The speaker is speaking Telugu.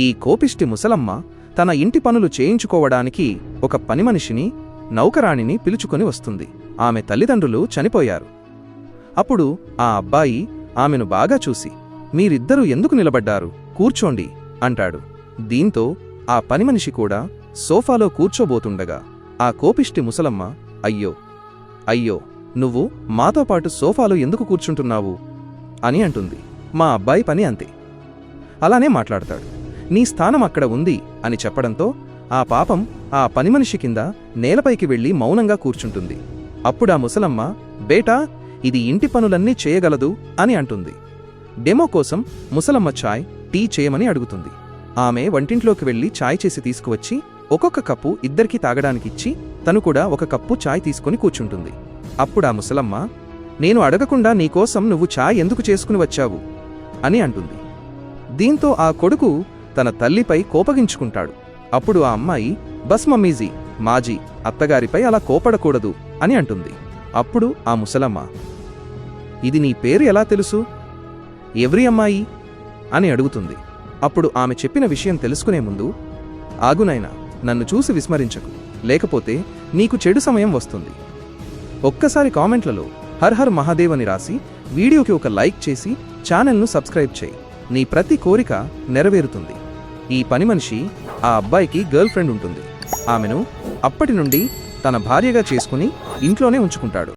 ఈ కోపిష్టి ముసలమ్మ తన ఇంటి పనులు చేయించుకోవడానికి ఒక పనిమనిషిని, నౌకరాణిని పిలుచుకొని వస్తుంది. ఆమె తల్లిదండ్రులు చనిపోయారు. అప్పుడు ఆ అబ్బాయి ఆమెను బాగా చూసి, మీరిద్దరూ ఎందుకు నిలబడ్డారు, కూర్చోండి అంటాడు. దీంతో ఆ పనిమనిషి కూడా సోఫాలో కూర్చోబోతుండగా ఆ కోపిష్టి ముసలమ్మ, అయ్యో అయ్యో, నువ్వు మాతో పాటు సోఫాలో ఎందుకు కూర్చుంటున్నావు అని అంటుంది. మా అబ్బాయి పని అంతే, అలానే మాట్లాడతాడు, నీ స్థానం అక్కడ ఉంది అని చెప్పడంతో ఆ పాపం ఆ పనిమనిషి కింద నేలపైకి వెళ్లి మౌనంగా కూర్చుంటుంది. అప్పుడా ముసలమ్మ, బేటా, ఇది ఇంటి పనులన్నీ చేయగలదు అని అంటుంది. డెమో కోసం ముసలమ్మ ఛాయ్, టీ చేయమని అడుగుతుంది. ఆమె వంటింట్లోకి వెళ్లి ఛాయ్ చేసి తీసుకువచ్చి ఒక్కొక్క కప్పు ఇద్దరికీ తాగడానికిచ్చి తను కూడా ఒక కప్పు ఛాయ్ తీసుకుని కూర్చుంటుంది. అప్పుడా ముసలమ్మ, నేను అడగకుండా నీకోసం నువ్వు ఛాయ్ ఎందుకు చేసుకుని వచ్చావు అని అంటుంది. దీంతో ఆ కొడుకు తన తల్లిపై కోపగించుకుంటాడు. అప్పుడు ఆ అమ్మాయి, బస్ మమ్మీజీ, మాజీ అత్తగారిపై అలా కోపడకూడదు అని అంటుంది. అప్పుడు ఆ ముసలమ్మ, ఇది నీ పేరు ఎలా తెలుసు, ఎవరి అమ్మాయి అని అడుగుతుంది. అప్పుడు ఆమె చెప్పిన విషయం తెలుసుకునే ముందు, ఆగునైనా, నన్ను చూసి విస్మరించకు, లేకపోతే నీకు చెడు సమయం వస్తుంది. ఒక్కసారి కామెంట్లలో హర్ హర్ మహాదేవ్ అని రాసి వీడియోకి ఒక లైక్ చేసి ఛానల్ను సబ్స్క్రైబ్ చేయి. నీ ప్రతి కోరిక నెరవేరుతుంది. ఈ పనిమనిషి ఆ అబ్బాయికి గర్ల్ ఫ్రెండ్ ఉంటుంది. ఆమెను అప్పటి నుండి తన భార్యగా చేసుకుని ఇంట్లోనే ఉంచుకుంటాడు.